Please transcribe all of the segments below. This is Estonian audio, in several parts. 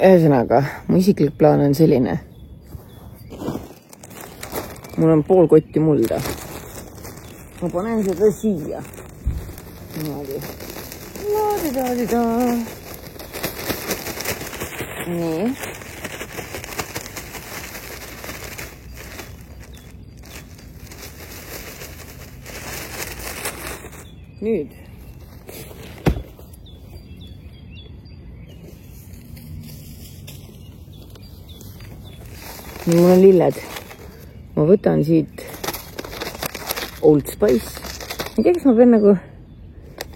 Ühesõnaga, mu isiklik plaan on selline. Mul on pool kotti mulda. Ma panen seda siia. Niimoodi. Laadida. Nii. Nüüd. Mul on lilled. Ma võtan siit Old Spice. Ma ei tea, kas ma pean nagu,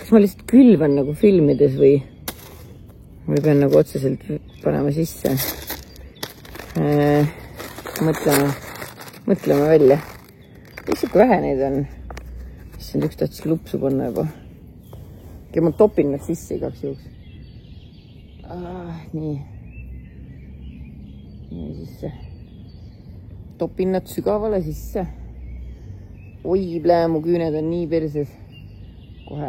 kas ma lihtsalt külvan nagu filmides või ma pean nagu otseselt panema sisse. Mõtlema välja. Lihtsalt kui vähe neid on. Siis on üks tahtsi lupsu panna juba. Ja ma topin nad sisse igaks juhuks. Nii. Nii sisse. Topin nad sügavale sisse. Oi, mu küüned on nii perses. Kohe.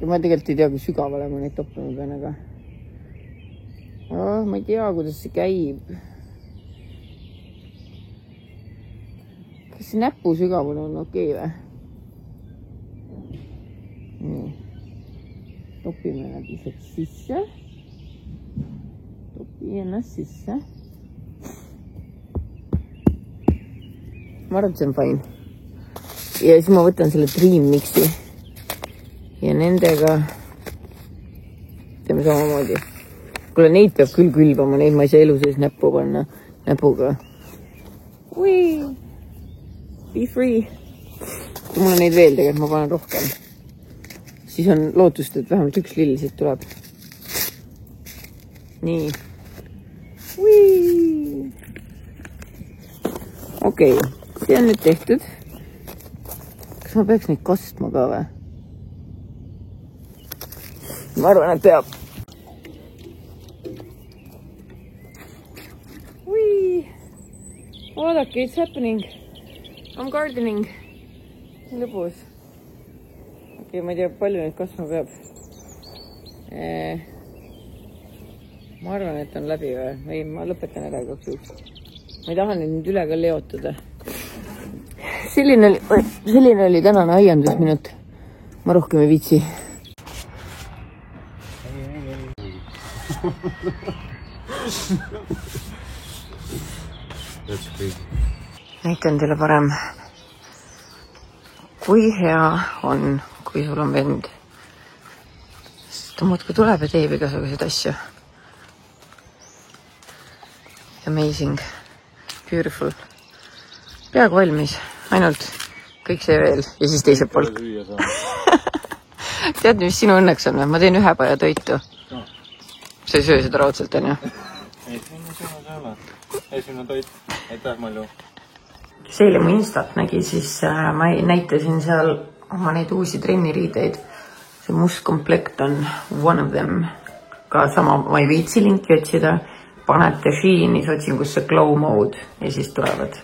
Ma tegelikult ei tea, kui sügavale ma neid toppima pean, aga ma ei tea, kuidas see käib. Kas see näpu sügavale on okei või? Nii. Topime nad lihtsalt sisse. Topi ennast sisse. Ma arvan, et see on fine. Ja siis ma võtan selle Dream Mixi. Ja nendega teeme samamoodi. Kuule, neid peab küll külvama, neid ma ei saa elu sees näppu panna. Näpuga. Ui! Be free! Kui mul on neid veel tegelikult, ma panen rohkem. Siis on lootust, et vähemalt üks lill siit tuleb. Nii. Ui! Okei. See on nüüd tehtud. Kas ma peaks neid kastma ka või? Ma arvan, et peab. Ui! Vaadake, it's happening. I'm gardening. Lõbus. Okei, ma ei tea, palju neid kastma peab. Ma arvan, et on läbi või? Või ma lõpetan ära igaks juhuks. Ma ei taha nüüd üle ka leotada. Selline oli tänane aiandusminut. Ma rohkem ei viitsi. Näitan teile parem, kui hea on, kui sul on vend. Sest ta muudkui tuleb ja teeb igasuguseid asju. Amazing. Beautiful. Peaaegu valmis. Ainult kõik see veel. Ja siis teised poolt. Tead, mis sinu õnneks on? Ma teen ühe paja toitu. Sa ei söö seda raudselt, on ju? Esimene toit. Aitäh, Malju. See oli mu Instat nägi, siis ma näitasin seal oma neid uusi trenniriideid. See must komplekt on one of them. Ka sama, ma ei viitsi linki otsida. Panete Sheinis otsingusse glow mode ja siis tulevad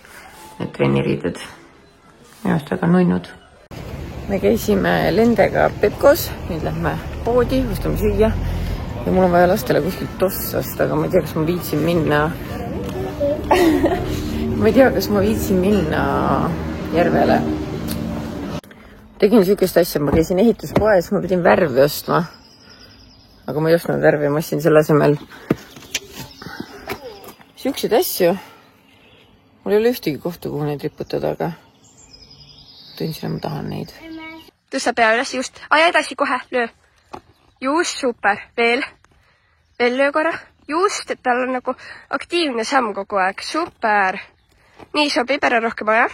need trenniriided. Minust väga nunnud. Me käisime Lendega Pepkos, nüüd lähme poodi, ostame süüa ja mul on vaja lastele kuskilt tossast, aga ma ei tea, kas ma viitsin minna järvele. Tegin sükest asja, ma käisin ehituspoes, ma pidin värvi ostma, aga ma ei ostnud värvi, ma ostsin selle asemel sükseid asju. Mul ei ole ühtegi kohta, kuhu neid riputada, aga tundsin, et ma tahan neid. Tõsta pea üles just. Aja edasi kohe, löö. Just, super. Veel löö korra. Just, et tal on nagu aktiivne samm kogu aeg. Super. Nii sobib, ära rohkem aja.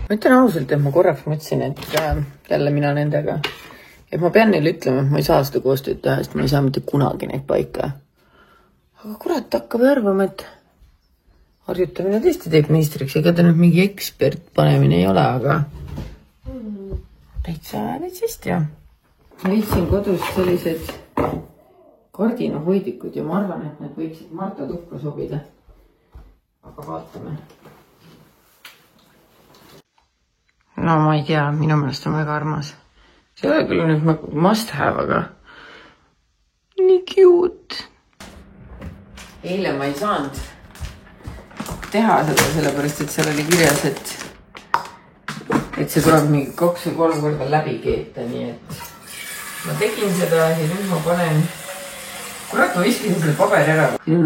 Ma ütlen ausalt, et ma korraks mõtlesin, et jälle mina nendega. Et ma pean neile ütlema, et ma ei saa seda koostööd teha, sest ma ei saa mitte kunagi neid paika. Aga kurat hakkab arvama, et harjutamine tõesti teeb meistriks. Ega ta nüüd mingi ekspert panemine ei ole, aga täitsa hästi, jah. Ma leidsin kodus sellised kardinahoidikud ja ma arvan, et need võiksid Marta tuhka sobida. Aga vaatame. no ma ei tea, minu meelest on väga armas. See ei ole küll nüüd must have, aga nii cute. Eile ma ei saanud teha seda, sellepärast, et seal oli kirjas, et see tuleb mingi 2 või 3 korda läbi keeta, nii et ma tegin seda ja nüüd ma panen, kurat, ma viskisin selle paberi ära. Siin on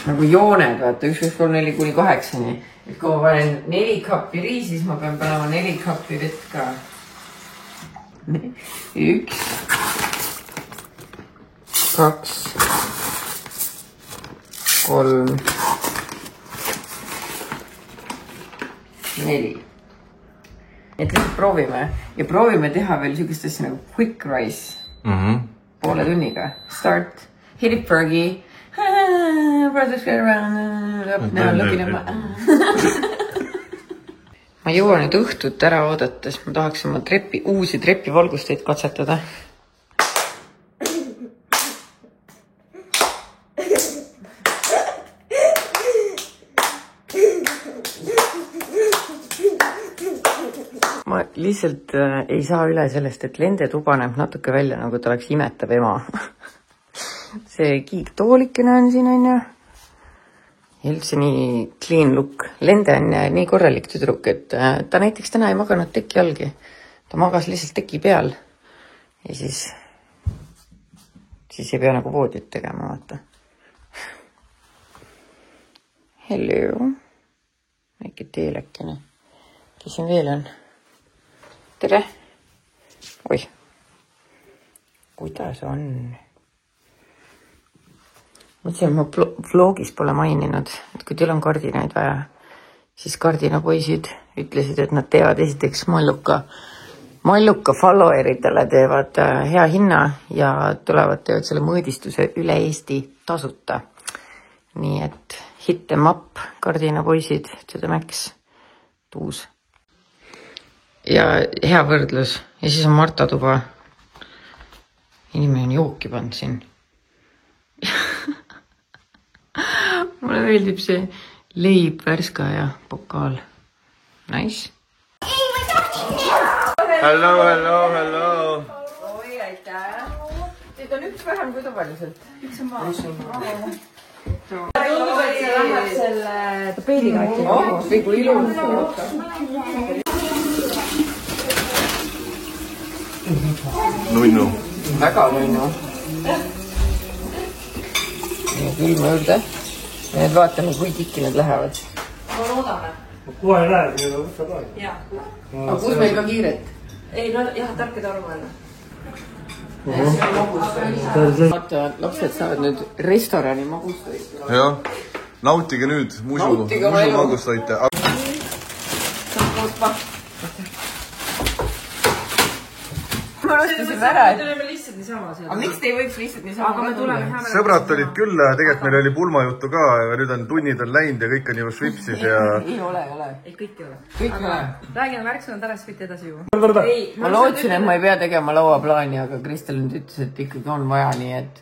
nagu jooned, vaata, 1, 2, 3, 4 kuni 8-ni. Et kui ma panen 4 kappi riisi, siis ma pean panema 4 kappi vett ka. 1, 2, 3, 4. Et lihtsalt proovime. Ja proovime teha veel sellist asja nagu quick rice. Poole tunniga. Start. Hit it, Fergie. Brothers get around. Now looking at ma jõuan nüüd õhtut ära oodates. Ma tahaks oma uusi trepivalgusteid katsetada. Ma lihtsalt ei saa üle sellest, et lendetuba näeb natuke välja, nagu ta oleks imetav ema. See kiigtoolikene on siin, on ju. Ja üldse nii clean look. Lende on nii korralik tüdruk, et ta näiteks täna ei maganud teki allgi. Ta magas lihtsalt teki peal. Ja siis ei pea nagu voodit tegema, vaata. Hello. Väike teelekene. Kes siin veel on? Tere. Oi. Kuidas on? Mõtlesin, ma vlogis pole maininud, et kui teil on kardinaid vaja, siis kardinapoisid ütlesid, et nad teevad esiteks malluka followeritele teevad hea hinna ja teevad selle mõõdistuse üle Eesti tasuta. Nii et hit them up, kardinapoisid, to the max, tuus. Ja hea võrdlus. Ja siis on Marta tuba. Inimene on jooki pannud siin. Mulle meeldib see leib, värska ja pokaal. Nice. Hello. Oi, aitäh. Teid on üks vähem kui tavaliselt. Üks on maa. Tundub, et see läheb selle tapeediga. Või kui ilus. Nunnu. Väga nunnu. Ja külma juurde. Ja nüüd vaatame, kui tikki need lähevad. Ma loodame. Kohe läheb, nii võtta ka. Jaa. Aga kus meil ka kiiret? Ei, no jah, tarkide aru mõelda. Vaata, lapsed saavad nüüd restorani magustoit. Jah, nautige nüüd musu magustoite. Ma rõstasin ära, et... Tuleme lihtsalt niisama seal. Aga miks te ei võiks lihtsalt niisama? Aga me tuleme hea. Sõbrad olid küll, tegelikult meil oli pulmajuttu ka, aga nüüd on tunnid on läinud ja kõik on juba švipsis ja... Ei ole. Ei, kõik ei ole. Kõik ei ole. Räägime märksõna tärast võite edasi juua. Ma lootsin, et ma ei pea tegema lauaplaani, aga Kristel nüüd ütles, et ikkagi on vaja, nii et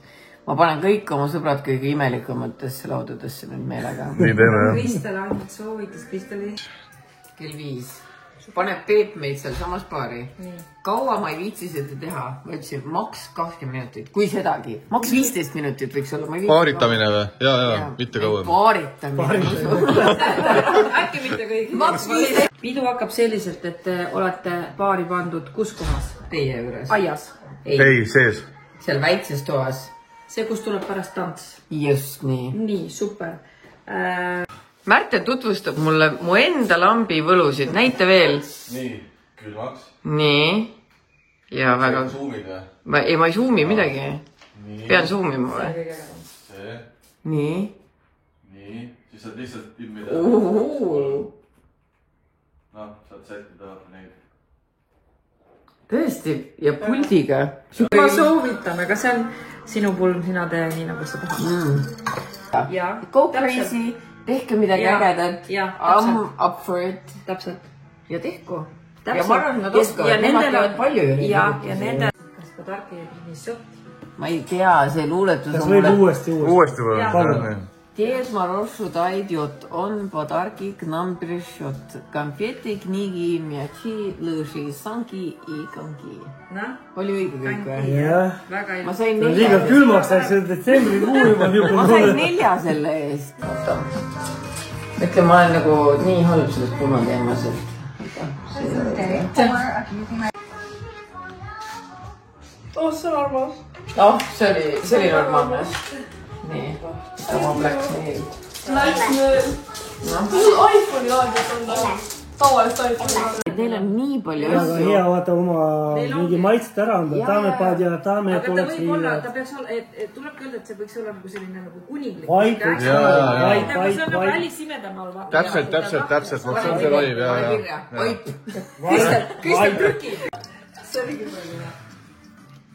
ma panen kõik oma sõbrad kõige imelikumatesse laudadesse nüüd meelega. Nii teeme, jah. Kristel ainult soovitas Kristeli. Kell 5. Paneb Peep meid seal samas paari. Kaua ma ei viitsi seda teha. Ma ütlesin, maks 20 minutit, kui sedagi. Maks 15 minutit võiks olla. Paaritamine või? Jaa, mitte kauem. Paaritamine. Äkki mitte kõik. Pidu hakkab selliselt, et te olete paari pandud kus kohas? Teie juures. Aias. Ei, sees. Seal väikses toas. See, kus tuleb pärast tants. Just nii. Nii, super. Märte tutvustab mulle mu enda lambi võlusid. Näita veel. Nii, külmaks. Nii. Ja väga... Zoomid või? Ma ei zoom'i midagi. Pean zoom'ima või? See. Nii. Nii. Siis saad lihtsalt timmida. Noh, saad sättida neid. Tõesti. Ja puldiga. Ma soovitan, aga see on sinu pulm, sina tee nii, nagu sa tahad. Go crazy. Tehke midagi ägedat. I'm up for it. Täpselt. Ja tehku. Ja ma arvan, nad oskavad. Nemad teevad palju ju. Ja nende... Kas ka tarki nii sõtt? Ma ei tea, see luuletus on mulle... Kas võib uuesti? Uuesti või? Дед Мороз дойдет, он подарки к нам пришлет. Конфеты, книги, мячи, лыжи, санки и конки. Oli õige kõik või? jah. Ma sain Liiga külmaks läks see detsembrikuu juba. Ma sain 4 selle eest. Ütle, ma olen nagu nii halb sellest pulmateemas, et... Oh, see on armas. Oh, see oli normaalne. Nii, oma läks nii. Läks nüüd. iPhone'i laadis on tavalist iPhone'i laadis. Neil on nii palju Väga hea vaata oma mingi maitset ära anda. Taamepaad ja taamed oleks liiga. Ta peaks olla, tulebki öelda, et see võiks olla nagu selline nagu kuninglik. Vaik. See on nagu Alice imedemaal. Täpselt. Ma mõtlen, see vaib. Kristel Türki. See oli küll palju.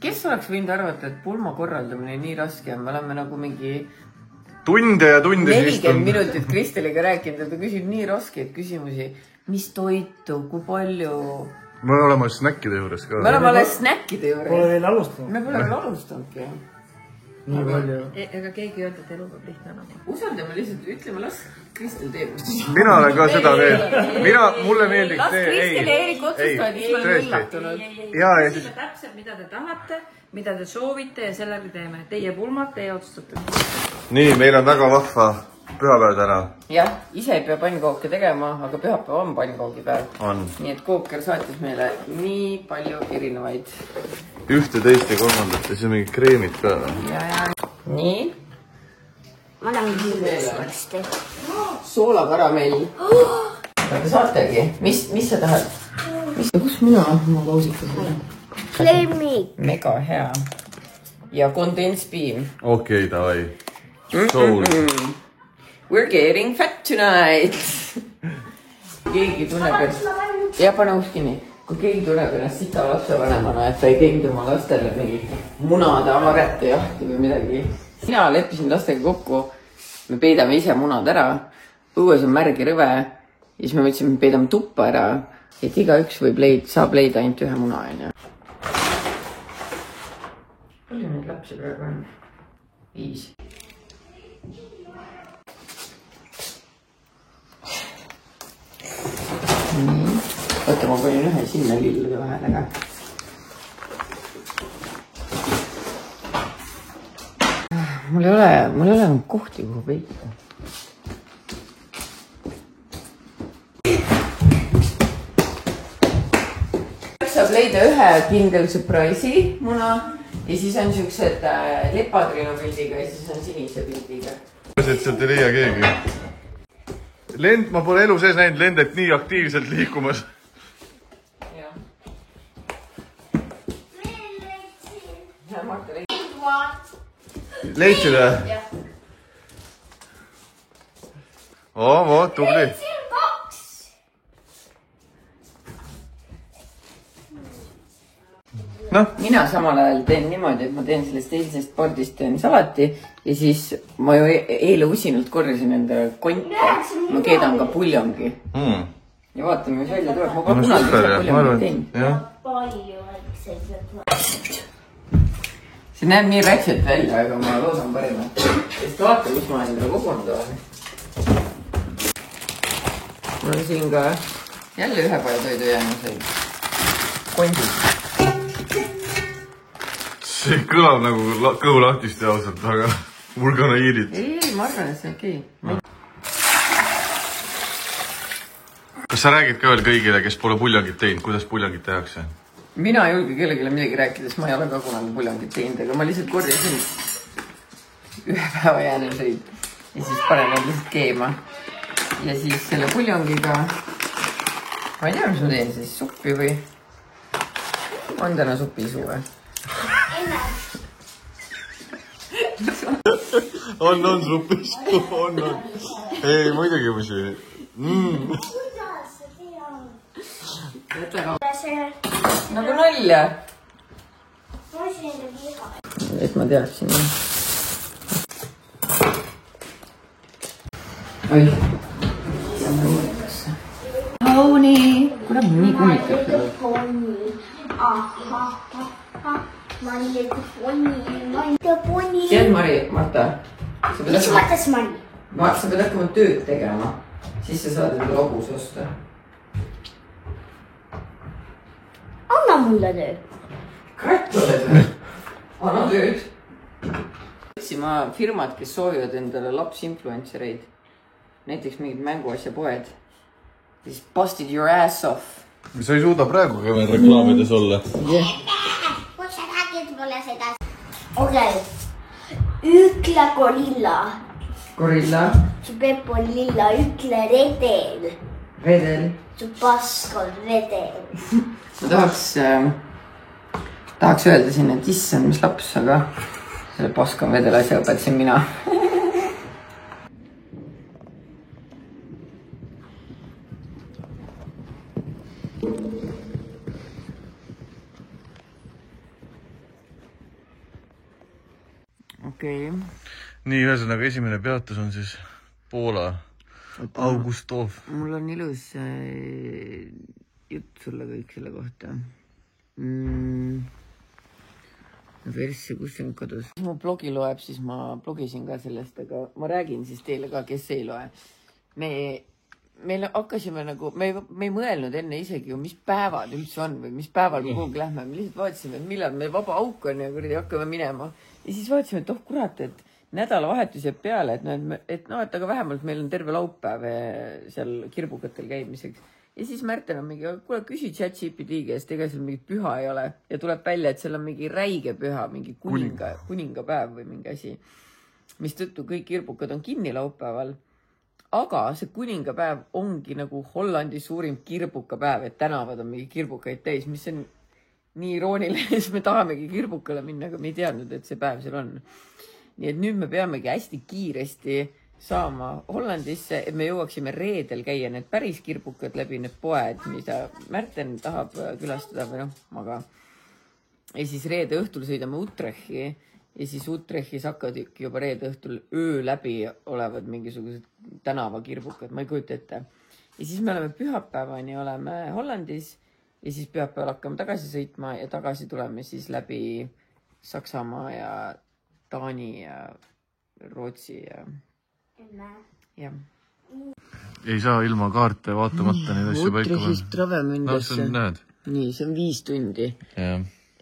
Kes oleks võinud arvata, et pulma korraldamine nii raske on? Me oleme nagu mingi tunde ja tunde 40 minutit Kristeliga rääkinud ja ta küsib nii raskeid küsimusi. Mis toitu, kui palju... Me oleme snäkkide juures ka. Me oleme alles snäkkide juures. Pole veel alustanud. Me pole veel alustanudki. Nii palju. Ega keegi öelda, et elu peab lihtne enam. Usaldame lihtsalt, ütleme, las Kristel teeb. Mina olen ka seda veel. Mulle meeldiks las Kristel ja Eerik otsustavad, mis me oleme üllatunud. Täpselt, mida te tahate, mida te soovite ja sellega teeme. Teie pulmad, teie otsustate. Nii, meil on väga vahva pühapäev täna. Jah, ise ei pea pannkooke tegema, aga pühapäev on pannkoogipäev. Nii et Kooker saatis meile nii palju erinevaid. Ühte, teist ja kolmandat ja siis on mingid kreemid ka. Nii. Ma olen kiiresti. Soolakaramell. Te saategi? Mis sa tahad? Kus mina oma kausikas olen? Flaming. Mega hea. Ja condensed beam. Okei, davai. Soul. We're getting fat tonight. Keegi tunneb, et... Ja pane uus kinni. Kui keegi tunneb ennast sita lapsevanemana, et ta ei teinud oma lastele mingi munade avarette jahti või midagi. Mina leppisin lastega kokku, me peidame ise munad ära, õues on märg ja rõve, ja siis me võtsime, me peidame tuppa ära, et igaüks saab leida ainult ühe muna. Palju neid lapsi praegu on? 5. Nii. Võtta, ma panin ühe sinna lillude vahele ka. Mul ei ole kohti, kuhu peita. Saab leida ühe kindel surprise'i muna ja siis on siuksed lepadrinu pildiga ja siis on sinise pildiga. Sealt ei leia keegi. Ma pole elu sees näinud lendet nii aktiivselt liikumas. Leidsid või? Vot, tubli. Mina samal ajal teen niimoodi, et ma teen sellest eilsest pordist teen salati ja siis ma ju eile usinult korjasin enda konti. Ma keedan ka puljongi. Ja vaatame, mis välja tuleb. Ma pole kunagi seda puljongi teinud. See näeb nii räkselt välja, aga ma loodan parima. Sest vaata, kus ma endale kogunud olen. Mul on siin ka jälle ühe palju toidu jäänuseid. Kondid. See kõlab nagu kõhulahtisti ausalt, aga mul ka naiirid. Ei, ma arvan, et see on okei. Kas sa räägid ka veel kõigile, kes pole puljangit teinud, kuidas puljangit tehakse? Mina ei julge kellegile midagi rääkides, ma ei ole ka kunagi puljangit teinud, aga ma lihtsalt korjasin ühe päeva jäänuseid ja siis panen need lihtsalt keema. Ja siis selle puljongiga, ma ei tea, mis ma teen siis, suppi või? On täna supiisu või? On supis, on. Ei, muidugi musi. Nagu nalja. Et ma teaksin. Oi. Pony. Kuule, ma nii kummitab seda. Tead, Mari, Marta? Mis mõttes Mari? sa pead hakkama tööd tegema, siis sa saad endale hobus osta. Anna mulle töö. Kratt oled või? Anna tööd. Otsima firmad, kes soovivad endale lapsinfluencereid. Näiteks mingid mänguasjapoed. Siis busted your ass off. Sa ei suuda praegu ka veel reklaamides olla. Kui sa räägid mulle seda. Okei. Ütle gorilla. Gorilla. Su pepp on lilla, ütle redel. Redel. Su pask on redel. Ma tahaks öelda sinna, et issand, mis laps, aga selle paska vedel asja õpetasin mina. Okei. Nii, ühesõnaga esimene peatus on siis Poola. Augustov. Mul on ilus jutt sulle kõik selle kohta. Verssi, kus see on kodus. Kui mu blogi loeb, siis ma blogisin ka sellest, aga ma räägin siis teile ka, kes ei loe. Me hakkasime nagu, me ei mõelnud enne isegi ju, mis päevad üldse on või mis päeval me kuhugi lähme. Me lihtsalt vaatasime, et millal meil vaba auk on ja kuradi hakkame minema. Ja siis vaatasime, et kurat, et nädalavahetus jääb peale, et aga vähemalt meil on terve laupäev seal kirbukatel käimiseks. Ja siis Märten on mingi, kuule, küsi ChatGPT käest, ega seal mingi püha ei ole. Ja tuleb välja, et seal on mingi räige püha, mingi kuningapäev või mingi asi. Mis tõttu kõik kirbukad on kinni laupäeval. Aga see kuningapäev ongi nagu Hollandi suurim kirbukapäev, et tänavad on mingi kirbukaid täis, mis on nii irooniline, siis me tahamegi kirbukale minna, aga me ei teadnud, et see päev seal on. Nii et nüüd me peamegi hästi kiiresti saama Hollandisse, et me jõuaksime reedel käia need päris kirbukad läbi need poed, mida Märten tahab külastada või aga. Ja siis reede õhtul sõidame Utrechi ja siis Utrechis hakkavad juba reede õhtul öö läbi olevad mingisugused tänavakirbukad, ma ei kujuta ette. Ja siis me oleme pühapäevani oleme Hollandis ja siis pühapäeval hakkame tagasi sõitma ja tagasi tuleme siis läbi Saksamaa ja Taani ja Rootsi ja... Ja. Ei saa ilma kaarte vaatamata neid asju paika. Utrechist Travemündesse. No, näed. Nii, see on 5 tundi. Ja.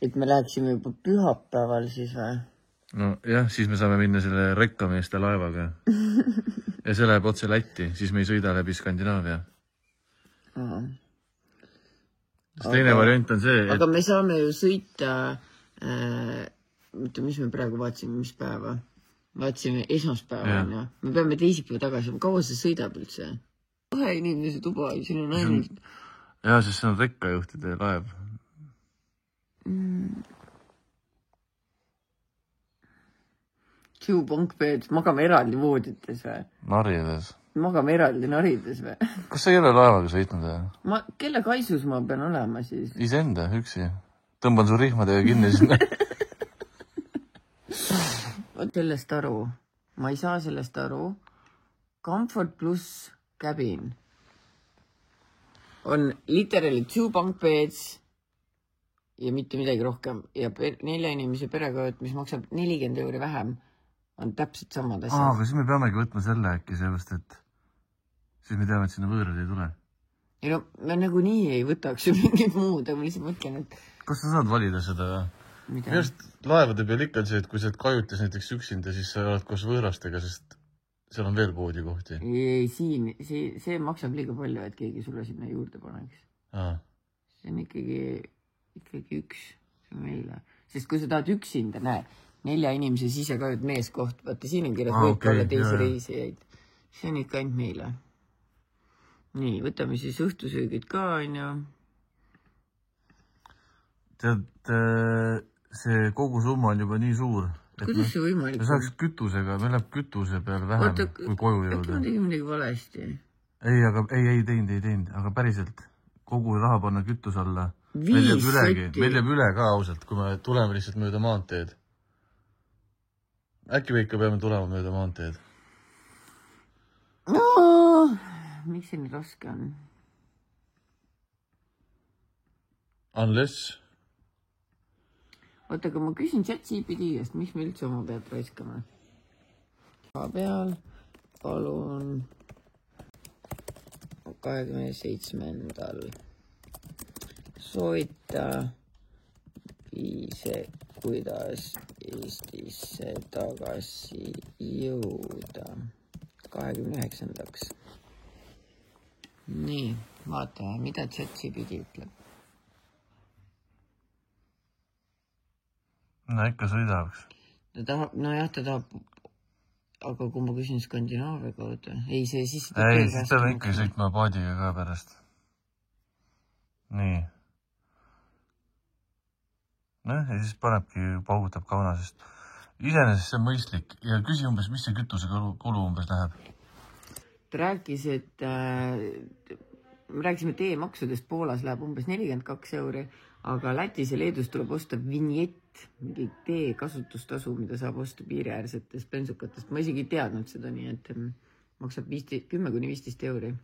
Et me läheksime juba pühapäeval siis või? No jah, siis me saame minna selle rekkameeste laevaga. Ja see läheb otse Lätti, siis me ei sõida läbi Skandinaavia. Teine variant on see, et... Aga me saame ju sõita... mis me praegu vaatasime, mis päeva? Vaatasime esmaspäeva, ja. Me peame teisipäeva tagasi. Kaua see sõidab üldse? 2 inimese tuba, siin on ainult... Jaa, sest see on rekkajuhtide laev. Q-punkbed, magame eraldi voodites või? Narides. Magame eraldi narides või? Kas sa ei ole laevaga sõitnud? Kelle kaisus ma pean olema siis? Iseenda, üksi. Tõmban su rihmadega kinni sinna. Sellest aru. Ma ei saa sellest aru. Comfort plus cabin on literally 2 bunk beds ja mitte midagi rohkem. Ja 4 inimese perega, mis maksab 40 € vähem, on täpselt samad asjad. Aga siis me peamegi võtma selle äkki sellest, et siis me teame, et sinna võõrad ei tule. Ja no, me nagu nii ei võtaks ju mingit muud, aga ma lihtsalt mõtlen, et... Kas sa saad valida seda? Minust laevade peal ikka on see, et kui sa kajutis näiteks üksinda, siis sa oled koos võõrastega, sest seal on veel poodi kohti. Ei, see maksab liiga palju, et keegi sulle sinna juurde paneks. See on ikkagi üks meile. Sest kui sa tahad üksinda, näe, 4 inimese sise kajud meeskoht, vaata siin on kirjas võib olla teisi reisijaid. See on ikka ainult meile. Nii, võtame siis õhtusöögid ka, on ju. Tead, see kogu summa on juba nii suur. Kuidas see võimalik? Me saaks kütusega, meil läheb kütuse peal vähem kui koju jõuda. Äkki ma tegin midagi valesti? Ei teinud, aga päriselt kogu raha panna kütus alla. Meil jääb üle ka ausalt, kui me tuleme lihtsalt mööda maanteed. Äkki me ikka peame tulema mööda maanteed? No, miks see nii raske on? Unless... Oota, aga ma küsin ChatGPT-st, mis me üldse oma pealt raiskame? Peal palun 27. soovita viise, kuidas Eestisse tagasi jõuda 29. Nii, vaatame, mida ChatGPT ütleb. No ikka sõidaks. Ta tahab, ta tahab, aga kui ma küsin Skandinaavia kaudu, ei, see siis... Ei, siis ta on ikka sõitma paadiga ka pärast. Nii. Ja siis panebki, paugutab kaunasest. Iseenesest see on mõistlik ja küsi umbes, mis see kütuse kulu umbes läheb? Ta rääkis, et me rääkisime teemaksudest, Poolas läheb umbes 42 €, aga Lätis ja Leedus tuleb osta vinjett, mingi tee kasutustasu, mida saab osta piiriäärsetest bensukatest. Ma isegi ei teadnud seda, nii et maksab 10–15 €.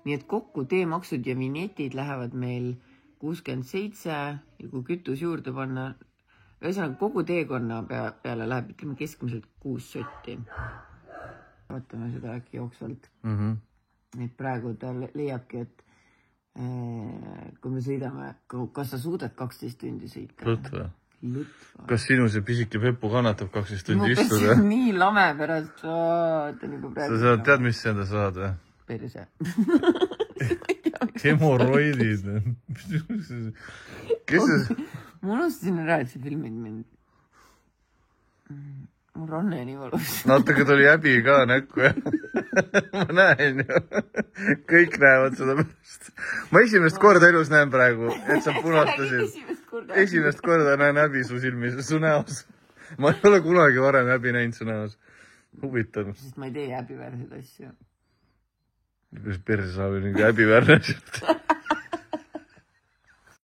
Nii et kokku teemaksud ja vinjetid lähevad meil 67 ja kui kütus juurde panna, ühesõnaga kogu teekonna peale läheb ütleme keskmiselt 6 sotti. Vaatame seda äkki jooksvalt. Et praegu ta leiabki, et kui me sõidame, kas sa suudad 12 tundi sõita? Lõtva. Kas sinu see pisike Peppu kannatab 12 tundi istuda? Nii lame pärast. Sa tead, mis enda saad või? Perse. Hemoroidid. Ma unustasin ära, et see filmid mind. Mul on nii valus. Natuke tuli häbi ka näkku. Ma näen ju. Kõik näevad seda pärast. Ma esimest korda elus näen praegu, et sa punastasid. Esimest korda näen häbi su silmis, su näos. Ma ei ole kunagi varem häbi näinud su näos. Huvitav. Sest ma ei tee häbiväärseid asju. Kuidas perse saab mingi häbiväärne asjad.